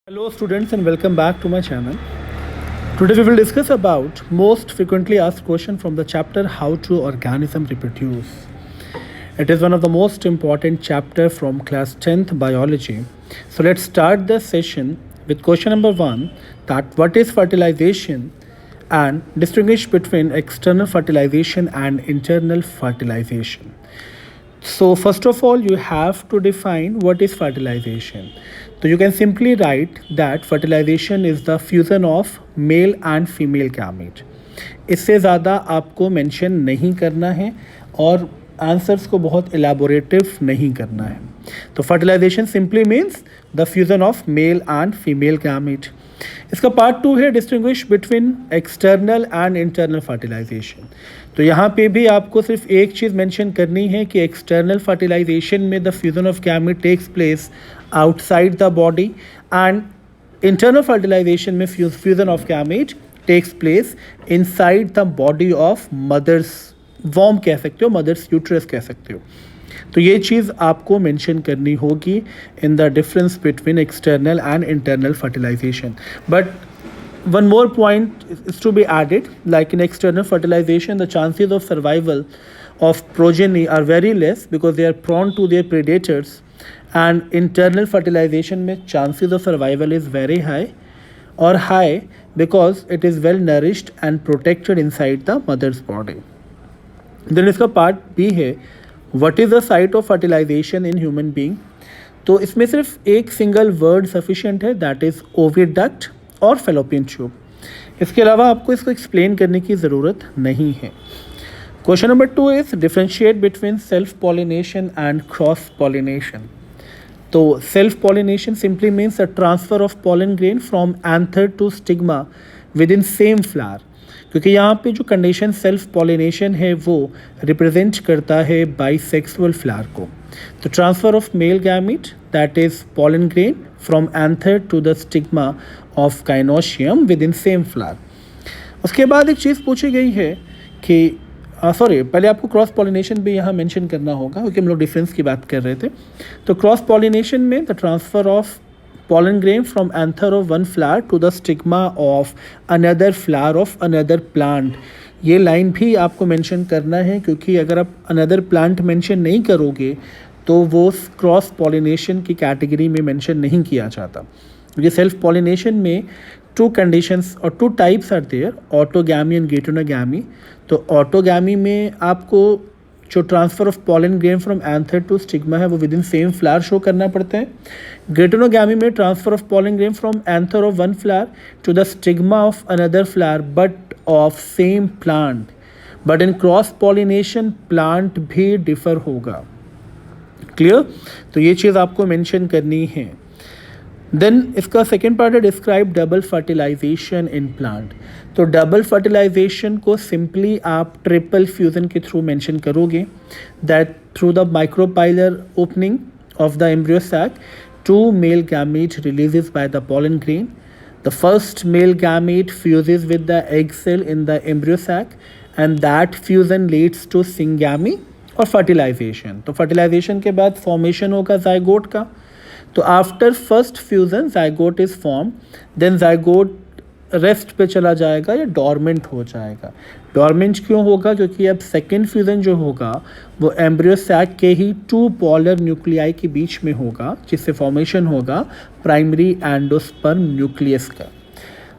Hello students and welcome back to my channel. Today we will discuss about most frequently asked question from the chapter How to Organism Reproduce. It is one of the most important chapter from class 10th biology. So let's start the session with question number 1, that what is fertilization and distinguish between external fertilization and internal fertilization. So first of all, you have to define what is fertilization. So you can simply write that fertilization is the fusion of male and female gamete. इससे ज़्यादा आपको mention नहीं करना है और answers को बहुत एलाबोरेटिव नहीं करना है. तो fertilization simply means the fusion of male and female gamete. इसका पार्ट 2 है distinguish between external and internal fertilization. तो यहाँ पे भी आपको सिर्फ एक चीज़ मेंशन करनी है कि एक्सटर्नल फर्टिलाइजेशन में the fusion of gamete takes place outside the body and internal fertilization में fusion of gamete takes place inside the body of mother's वॉर्म कह सकते हो, मदर्स यूट्रस कह सकते हो. तो ये चीज़ आपको मेंशन करनी होगी in the difference between external and internal fertilization. But one more point is to be added, like in external fertilization the chances of survival of progeny are very less because they are prone to their predators, and internal fertilization में chances of survival is very high or high because it is well nourished and protected inside the mother's body. Then इसका part B है what is the site of fertilization in human being. तो इसमें सिर्फ एक single word sufficient है, that is oviduct और fallopian tube. इसके अलावा आपको इसको एक्सप्लेन करने की ज़रूरत नहीं है. Question number 2 is differentiate between self pollination and cross pollination. तो self pollination simply means the transfer of pollen grain from anther to stigma within same flower. क्योंकि यहाँ पे जो कंडीशन सेल्फ पॉलिनेशन है वो रिप्रेजेंट करता है bisexual flower को. तो transfer of male gamete that is pollen grain from anther to the stigma of gynoecium within same flower. उसके बाद एक चीज़ पूछी गई है कि पहले आपको क्रॉस पॉलिनेशन भी यहाँ मेंशन करना होगा क्योंकि हम लोग डिफरेंस की बात कर रहे थे. तो क्रॉस पॉलिनेशन में the transfer of pollen grain from anther of one flower to the stigma of another flower of another plant. ये लाइन भी आपको मेंशन करना है क्योंकि अगर आप अनदर प्लांट मेंशन नहीं करोगे तो वो क्रॉस पॉलिनेशन की कैटेगरी में मेंशन नहीं किया जाता. क्योंकि सेल्फ पॉलिनेशन में 2 कंडीशंस और 2 types are there, autogamy and geitonogamy. तो ऑटोगैमी में आपको जो transfer of pollen grain from anther to stigma है वो within same flower show करना पड़ता है. गेटोनोगैमी में transfer of pollen grain from anther of one flower to the stigma of another flower but of same plant. But in cross pollination plant भी differ होगा. Clear? तो ये चीज़ आपको मेंशन करनी है. देन इसका सेकेंड पार्ट है describe double fertilization in plant. तो डबल फर्टिलाइजेशन को सिंपली आप ट्रिपल फ्यूजन के थ्रू मेंशन करोगे, that through the micropylar opening of the embryo sac 2 male gamete releases by the pollen grain. The first male gamete fuses with the egg cell in the embryo sac and that fusion leads to syngamy और fertilization. तो fertilization के बाद formation होगा zygote का. तो after first fusion zygote is form, then zygote rest पे चला जाएगा या डॉर्मेंट हो जाएगा. डॉर्मेंट क्यों होगा? क्योंकि अब सेकेंड फ्यूजन जो होगा वो एम्ब्रियो सैक के ही 2 पॉलर न्यूक्लियाई के बीच में होगा जिससे फॉर्मेशन होगा प्राइमरी एंडोस्पर्म न्यूक्लियस का.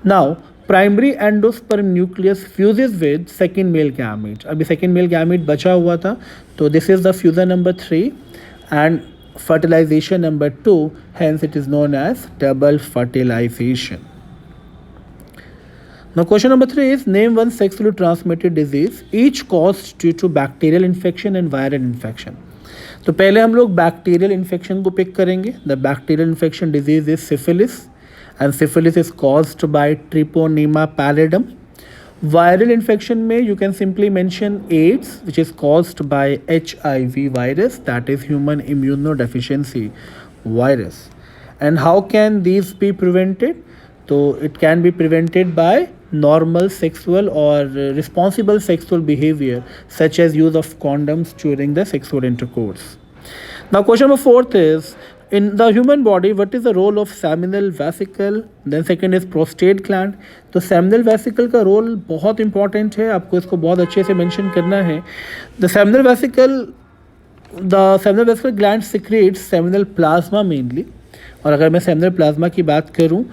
Now primary endosperm nucleus fuses with second male gamete. अभी सेकेंड मेल गैमेट बचा हुआ था, तो this is the fusion number 3 and fertilization number 2, hence it is known as double fertilization. Now question number 3 is name one sexually transmitted disease each caused due to bacterial infection and viral infection. तो पहले हम लोग bacterial infection को pick करेंगे. The bacterial infection disease is syphilis and syphilis is caused by treponema pallidum. Viral infection में you can simply mention AIDS which is caused by HIV virus, that is human immunodeficiency virus. And how can these be prevented? तो it can be prevented by normal sexual or responsible sexual behavior such as use of condoms during the sexual intercourse. Now question number 4 is In the human body, what is the role of seminal vesicle? Then second is prostate gland. तो seminal vesicle का role बहुत important है, आपको इसको बहुत अच्छे से mention करना है. The seminal vesicle gland secretes seminal plasma mainly. और अगर मैं seminal plasma की बात करूँ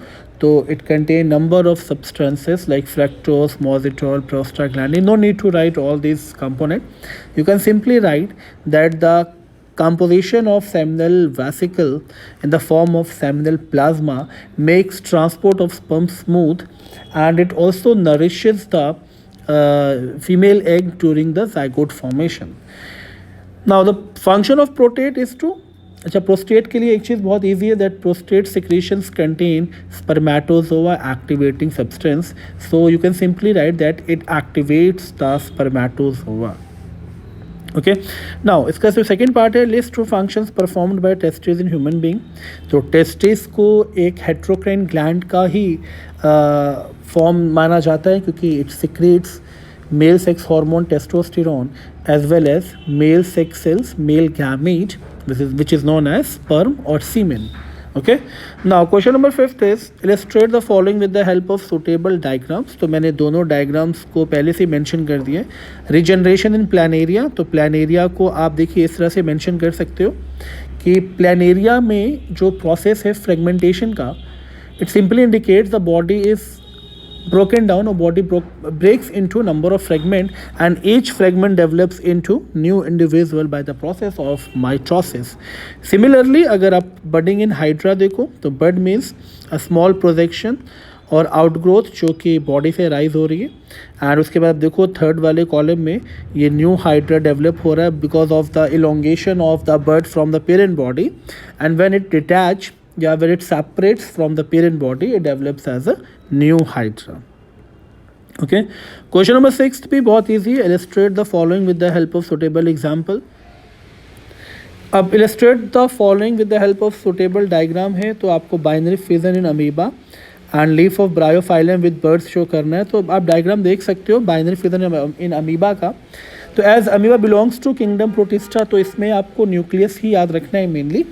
तो it contain number of substances like fructose, mositol, prostaglandin. No need to write all these components. You can simply write that the composition of seminal vesicle in the form of seminal plasma makes transport of sperm smooth, and it also nourishes the female egg during the zygote formation. Now the function of prostate is to, अच्छा prostate के लिए एक चीज़ बहुत easy है, that prostate secretions contain spermatozoa activating substance, so you can simply write that it activates the spermatozoa. Okay, now इसका जो second part है, list of functions performed by testis in human being. तो testis को एक heterocrine gland का ही form माना जाता है, क्योंकि it secretes male sex hormone testosterone as well as male sex cells, male gamete, which is known as sperm or semen. Okay, now question number 5 is illustrate the following with the help of suitable diagrams. तो मैंने दोनों diagrams को पहले से mention कर दिए. Regeneration in planaria, तो planaria को आप देखिए इस तरह से mention कर सकते हो कि planaria में जो process है fragmentation का, it simply indicates the body is broken down, or body breaks into number of fragments, and each fragment develops into new individual by the process of mitosis. Similarly, अगर आप budding in hydra देखो तो bud means a small projection और outgrowth जो कि body से rise हो रही है, and उसके बाद देखो थर्ड वाले कॉलम में ये न्यू हाइड्रा डेवलप हो रहा है because of the elongation of the bud from the parent body, and when it detach या when it separates from the parent body, it develops as a new hydra. Okay, question number 6 भी बहुत easy. Illustrate the following with the help of suitable example. अब illustrate the following with the help of suitable diagram है, तो आपको binary fission in amoeba and leaf of bryophyllum with birds show करना है. तो आप डायग्राम देख सकते हो binary fission in amoeba का. तो as amoeba belongs to kingdom protista, तो इसमें आपको न्यूक्लियस ही याद रखना है मेनली.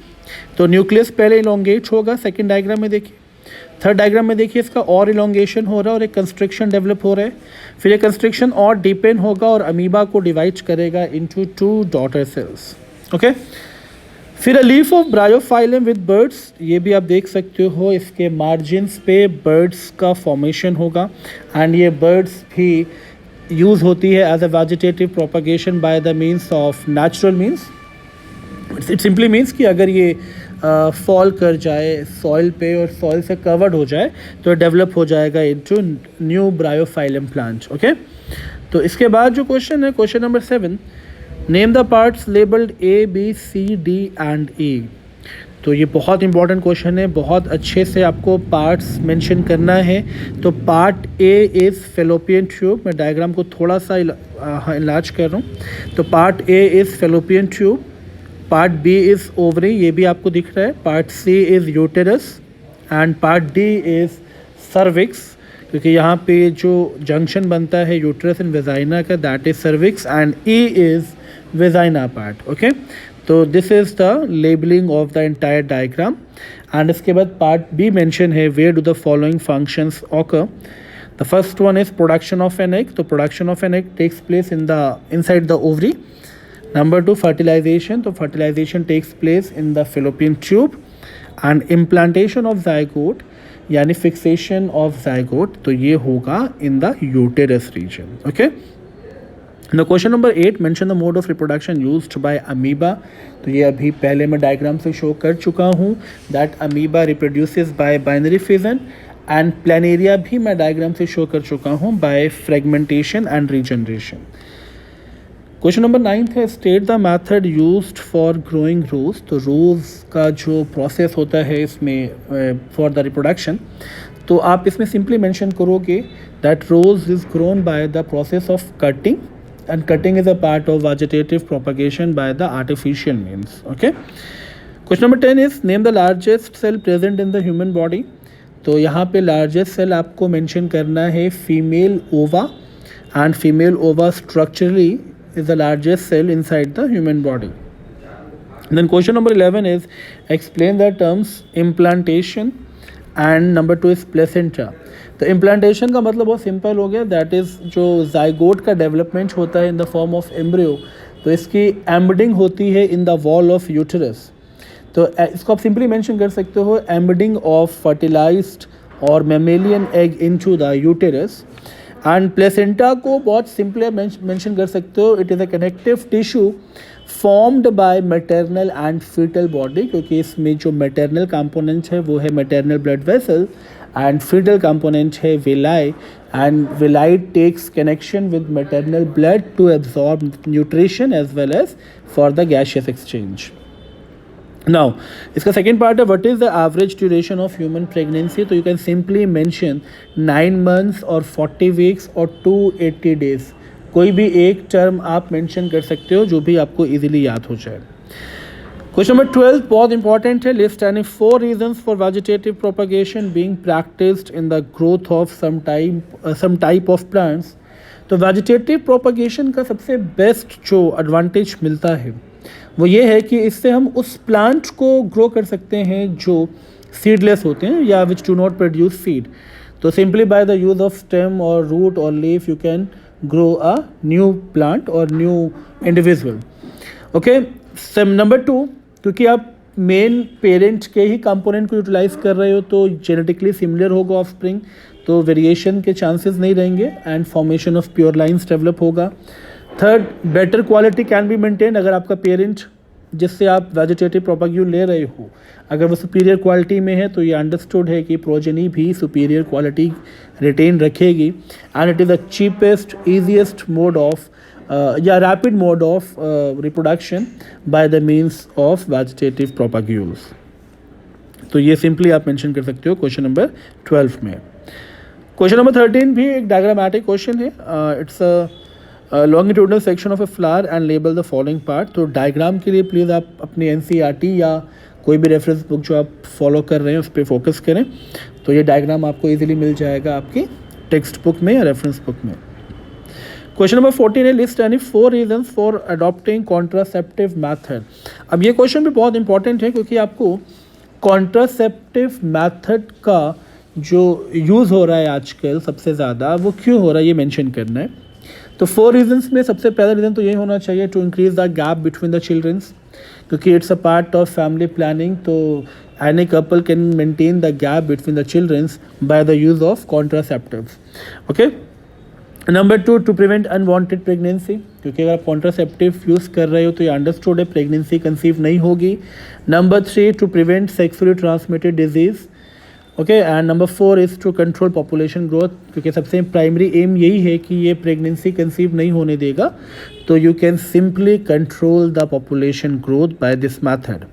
तो न्यूक्लियस पहले इलोंगेट होगा, सेकंड डायग्राम में देखिए. थर्ड डायग्राम में देखिए इसका और इलोंगेशन हो रहा है और एक कंस्ट्रिक्शन डेवलप हो रहा है. फिर ये कंस्ट्रिक्शन और डीपेन होगा और अमीबा को डिवाइड करेगा इनटू 2 डॉटर सेल्स. ओके, फिर leaf of Bryophyllum with birds, ये भी आप देख सकते हो, इसके मार्जिन्स पे बर्ड्स का फॉर्मेशन होगा, एंड ये बर्ड्स भी यूज़ होती है as a vegetative propagation by the means of natural means. It simply means कि अगर ये फॉल कर जाए सॉइल पे और सॉइल से कवर्ड हो जाए तो डेवलप हो जाएगा into new Bryophyllum plant. Okay, तो इसके बाद जो क्वेश्चन है, question number 7, name the parts labelled A, B, C, D and E. तो ये बहुत इंपॉर्टेंट क्वेश्चन है, बहुत अच्छे से आपको पार्ट्स मेंशन करना है. तो part A is fallopian tube. मैं डायग्राम को थोड़ा सा इलाज कर रहा हूँ. तो part A is fallopian tube, part B is ovary, ये भी आपको दिख रहा है. Part C is uterus and part D is cervix, क्योंकि यहाँ पे जो जंक्शन बनता है यूटेरस एंड वेजाइना का, that is cervix, and E is vagina part. Okay, तो this is the labelling of the entire diagram. And इसके बाद पार्ट बी मेंशन है, where do the following functions occur. The first one is production of an egg. तो production of an egg takes place inside the ovary. Number 2, fertilization. तो fertilization takes place in the fallopian tube, and implantation of zygote यानी fixation of zygote, तो ये होगा in the uterus region. Okay. Now question number 8, mention the mode of reproduction used by amoeba. तो ये अभी पहले मैं डायग्राम से शो कर चुका हूँ, that amoeba reproduces by binary fission, and planaria भी मैं डायग्राम से शो कर चुका हूँ by fragmentation and regeneration. Question number 9 है, state the method used for growing rose. तो रोज़ का जो प्रोसेस होता है इसमें फॉर द रिप्रोडक्शन, तो आप इसमें सिंपली मेंशन करोगे that rose is grown by the process of cutting, and cutting is a part of vegetative propagation by the artificial means. Okay, question number 10 is name the largest cell present in the human body. तो यहाँ पे largest cell आपको mention करना है female ओवा, and female ओवा structurally is the largest cell inside the human body. Then question number 11 is explain the terms implantation and number 2 is placenta. तो implantation का मतलब बहुत सिंपल हो गया, दैट इज़ जो जाइगोट का डेवलपमेंट होता है in the form of embryo, तो इसकी एम्बडिंग होती है in the wall of uterus. तो इसको आप सिंपली मेंशन कर सकते हो एम्बडिंग ऑफ फर्टिलाइज्ड और mammalian egg into the uterus. And placenta को बहुत सिंपली मेंशन कर सकते हो, it is a connective tissue formed by maternal and fetal body, क्योंकि इसमें जो मैटरनल कंपोनेंट है वो है maternal blood vessel and foetal component है villi, and villi takes connection with maternal blood to absorb nutrition as well as for the gaseous exchange. Now इसका second part है what is the average duration of human pregnancy. तो you can simply mention 9 months और 40 weeks और 280 days. कोई भी एक term आप mention कर सकते हो जो भी आपको इजीली याद हो जाए. क्वेश्चन नंबर 12 बहुत इंपॉर्टेंट है. List any 4 reasons for vegetative propagation being practised in the growth of some type of plants. तो वेजिटेटिव प्रोपगेशन का सबसे बेस्ट जो एडवांटेज मिलता है वो ये है कि इससे हम उस प्लांट को ग्रो कर सकते हैं जो सीडलेस होते हैं या which do not produce seed. तो simply by the use of stem और रूट और leaf you can grow a new plant or new individual. Okay, number 2, क्योंकि आप मेन पेरेंट के ही कंपोनेंट को यूटिलाइज कर रहे हो तो जेनेटिकली सिमिलर होगा ऑफस्प्रिंग, तो वेरिएशन के चांसेस नहीं रहेंगे and formation of pure lines develop होगा. Third, better quality can be maintain. अगर आपका पेरेंट जिससे आप वेजिटेटिव प्रोपैग्यूल ले रहे हो अगर वो सुपीरियर क्वालिटी में है तो ये अंडरस्टूड है कि प्रोजेनी भी सुपीरियर क्वालिटी रिटेन रखेगी. And it is the cheapest easiest mode of या rapid mode of reproduction by the means of vegetative propagules. तो ये सिंपली आप मेंशन कर सकते हो क्वेश्चन नंबर 12 में. क्वेश्चन नंबर 13 भी एक डायग्रामेटिक क्वेश्चन है. It's a longitudinal section of a flower and label the following part. तो डायग्राम के लिए प्लीज़ आप अपनी NCERT या कोई भी रेफरेंस बुक जो आप फॉलो कर रहे हैं उस पर फोकस करें. तो ये डायग्राम आपको इजीली मिल जाएगा आपकी टेक्स्ट बुक में या रेफरेंस बुक में. क्वेश्चन नंबर 14 है list any 4 reasons for adopting contraceptive method. अब ये क्वेश्चन भी बहुत इंपॉर्टेंट है क्योंकि आपको कॉन्ट्रासेप्टिव मैथड का जो यूज़ हो रहा है आजकल सबसे ज़्यादा वो क्यों हो रहा है ये मेंशन करना है. तो 4 रीजंस में सबसे पहला रीज़न तो यही होना चाहिए to increase the gap between the childrens, क्योंकि it's a part of family planning. तो any couple can maintain the gap between the childrens by the use of contraceptives. Okay. Number 2, to prevent unwanted pregnancy, क्योंकि अगर आप contraceptive use कर रहे हो तो ये अंडरस्टूड है प्रेगनेंसी कंसीव नहीं होगी. Number 3, to prevent sexually transmitted disease. Okay. And number 4 is to control population growth, क्योंकि सबसे प्राइमरी एम यही है कि ये प्रेगनेंसी कंसीव नहीं होने देगा. तो you can simply control the population growth by this method.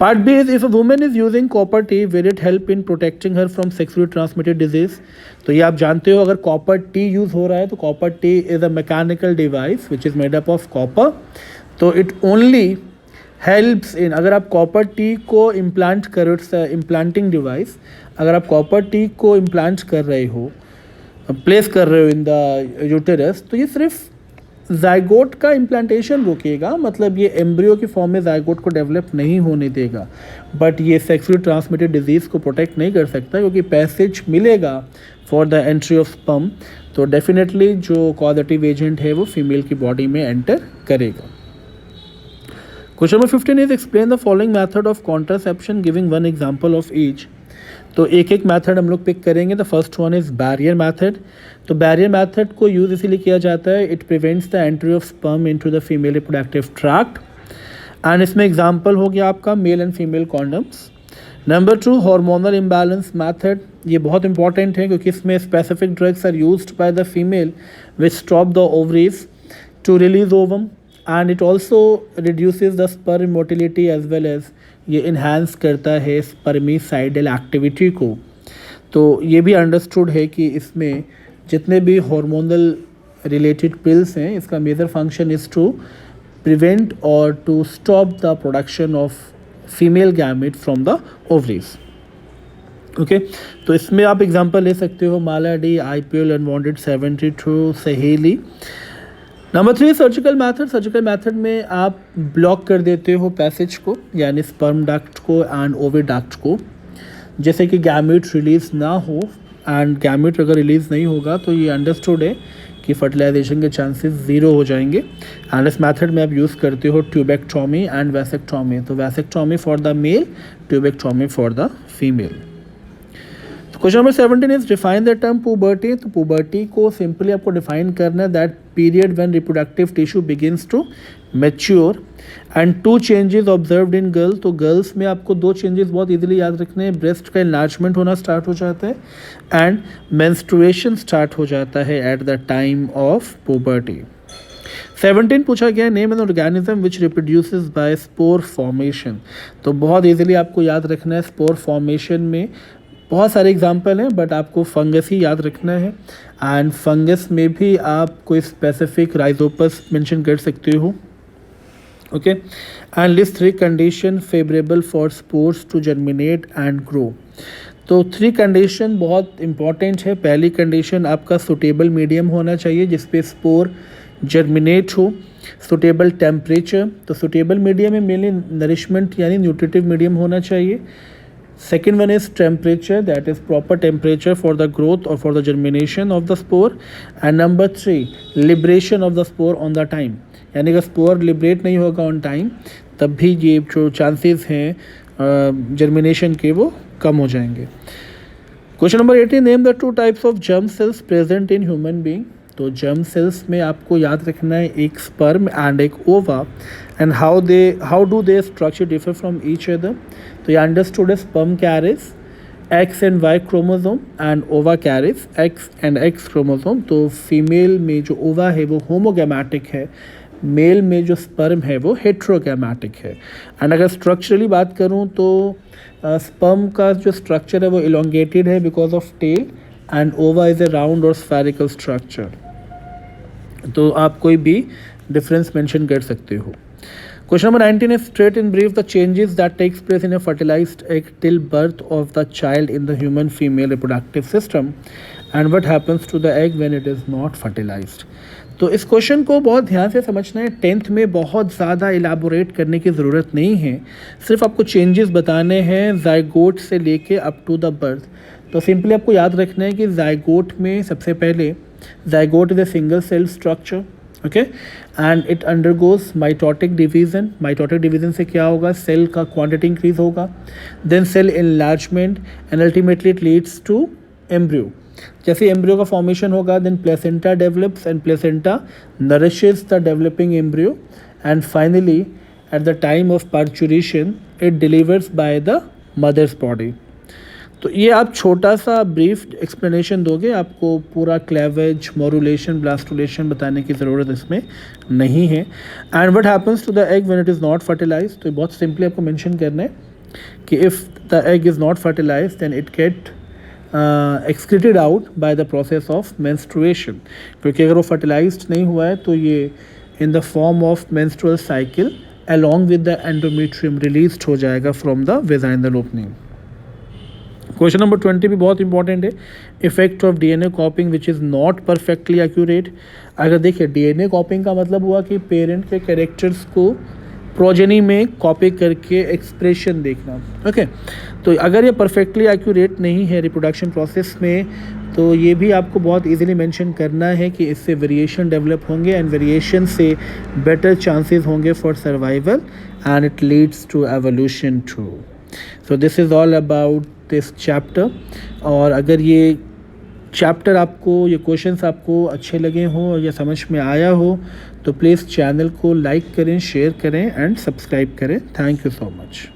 Part B is if a women is using copper T will it help in protecting her from sexually transmitted disease. तो ये आप जानते हो अगर कॉपर टी यूज़ हो रहा है तो copper T is a mechanical device which is made up of copper. तो इट ओनली हेल्प्स इन, अगर आप कॉपर टी को इम्प्लांट कर, इट्स इम्प्लांटिंग डिवाइस, अगर आप कॉपर टी को इम्प्लांट कर रहे हो, प्लेस कर रहे हो इन द यूटेरस, तो ये सिर्फ जाइगोट का इम्प्लांटेशन रोकेगा, मतलब ये एम्ब्रियो की फॉर्म में जाइगोट को डेवलप नहीं होने देगा. बट ये सेक्सुअली ट्रांसमिटेड डिजीज़ को प्रोटेक्ट नहीं कर सकता क्योंकि पैसेज मिलेगा for the entry of sperm. तो डेफिनेटली जो कॉजेटिव एजेंट है वो फीमेल की बॉडी में एंटर करेगा. Question number 15 is explain the following method of contraception giving one example of each. तो एक एक मैथड हम लोग पिक करेंगे. The first one is barrier method. तो बैरियर मैथड को यूज़ इसीलिए किया जाता है, it prevents the entry of sperm into the female reproductive tract. And इसमें एग्जांपल हो गया आपका male and female condoms. Number 2, hormonal imbalance method. ये बहुत इंपॉर्टेंट है क्योंकि इसमें specific drugs are used by the female which stop the ovaries to release ovum, and it also reduces the sperm motility as well as ये enhance करता है spermicidal activity को. तो ये भी अंडरस्टूड है कि इसमें जितने भी हार्मोनल रिलेटेड पिल्स हैं इसका major function is to prevent और to stop the production of female gamete from the ovaries. Okay. तो इसमें आप एग्जांपल ले सकते हो माला डी, IPL अनवांटेड 72, सहेली. Number 3 surgical method. Surgical method में आप ब्लॉक कर देते हो पैसेज को, यानी स्पर्म डक्ट को एंड ओविडक्ट को, जैसे कि गैमेट रिलीज ना हो, एंड गैमेट अगर रिलीज़ नहीं होगा तो ये अंडरस्टूड है कि फर्टिलाइजेशन के चांसेस ज़ीरो हो जाएंगे। एंड इस मेथड में आप यूज़ करते हो ट्यूबेक्टोमी एंड वैसेक्टोमी। तो vasectomy for the male, tubectomy for the female. तो question number 17 is define the term puberty. तो पुबर्टी को सिंपली आपको डिफाइन करना है, that period when reproductive tissue begins to mature and 2 changes observed in girl. तो girls में आपको 2 changes बहुत इजीली याद रखने हैं। ब्रेस्ट का इनलार्जमेंट होना स्टार्ट हो जाता है एंड मेंस्ट्रुएशन स्टार्ट हो जाता है at the time of puberty. 17 पूछा गया, name an organism which reproduces by spore formation. तो बहुत इजीली आपको याद रखना है, स्पोर फॉर्मेशन में बहुत सारे एग्जाम्पल हैं, बट आपको फंगस ही याद रखना है। एंड फंगस में भी आप कोई स्पेसिफिक राइजोपस मेंशन कर सकते हो। Okay, and list 3 condition favourable for spores to germinate and grow. तो 3 कंडीशन बहुत इंपॉर्टेंट है। पहली कंडीशन, आपका सुटेबल मीडियम होना चाहिए जिसपे स्पोर जर्मिनेट हो। सुटेबल टेम्परेचर, तो सुटेबल मीडियम में मेनली नरिशमेंट यानी न्यूट्रिटिव मीडियम होना चाहिए। Second one is temperature, that is proper temperature for the growth or for the germination of the spore. And number 3, liberation of the spore on the time, यानी अगर spore liberate नहीं होगा on time तब भी ये जो chances हैं germination के वो कम हो जाएंगे। Question number 18, name the 2 types of germ cells present in human being. तो जर्म सेल्स में आपको याद रखना है एक स्पर्म एंड एक ova, and how do they structure differ from each other. तो ये अंडरस्टूड है, sperm carries X and Y chromosome and ova carries X and X chromosome. तो फीमेल में जो ओवा है वो होमोगैमेटिक है, मेल में जो स्पर्म है वो हेट्रोगैमेटिक है। एंड अगर स्ट्रक्चरली बात करूँ तो स्पर्म का जो स्ट्रक्चर है वो इलोंगेटेड है बिकॉज ऑफ टेल, एंड ओवा इज़ ए राउंड और स्फेरिकल स्ट्रक्चर। तो आप कोई भी डिफरेंस मेंशन कर सकते हो। Question number 19 is state in brief the changes that takes place in a fertilized egg till birth of the child in the human female reproductive system, and what happens to the egg when it is not fertilized. तो इस question को बहुत ध्यान से समझना है। 10th में बहुत ज़्यादा इलाबोरेट करने की ज़रूरत नहीं है, सिर्फ आपको चेंजेस बताने हैं जाइगोट से लेके अप टू द बर्थ। तो सिंपली आपको याद रखना है कि जाइगोट में सबसे पहले zygote is a single cell structure, okay, and it undergoes mitotic division. Mitotic division से क्या होगा, सेल का क्वांटिटी इंक्रीज होगा, then cell enlargement, and ultimately it leads to embryo. जैसे एम्ब्रियो का फॉर्मेशन होगा, then placenta develops and placenta nourishes the developing embryo, and finally at the time of parturition it delivers by the mother's body. तो ये आप छोटा सा brief explanation दोगे, आपको पूरा क्लेवेज, मोरुलेशन, ब्लास्टुलेशन बताने की ज़रूरत इसमें नहीं है। And what happens to the egg when it is not fertilised. तो बहुत सिंपली आपको मेंशन करना है कि if the egg is not fertilised then it get excreted out by the process of menstruation. क्योंकि अगर वो फर्टिलाइज्ड नहीं हुआ है तो ये in the form of menstrual cycle along with the endometrium released हो जाएगा from the vaginal opening. Question number 20 भी बहुत इंपॉर्टेंट है, effect of DNA कॉपिंग which is not perfectly accurate. अगर देखिए डीएनए कॉपिंग का मतलब हुआ कि पेरेंट के कैरेक्टर्स को प्रोजेनी में कॉपी करके एक्सप्रेशन देखना, ओके। तो अगर ये परफेक्टली एक्यूरेट नहीं है रिप्रोडक्शन प्रोसेस में तो ये भी आपको बहुत इजीली मेंशन करना है कि इससे वेरिएशन डेवलप होंगे, एंड वेरिएशन से बेटर चांसेस होंगे for survival, and it leads to evolution too. So this is all about this chapter. और अगर ये चैप्टर आपको, ये क्वेश्चंस आपको अच्छे लगे हों या समझ में आया हो तो प्लीज़ चैनल को लाइक करें, शेयर करें एंड सब्सक्राइब करें। Thank you so much.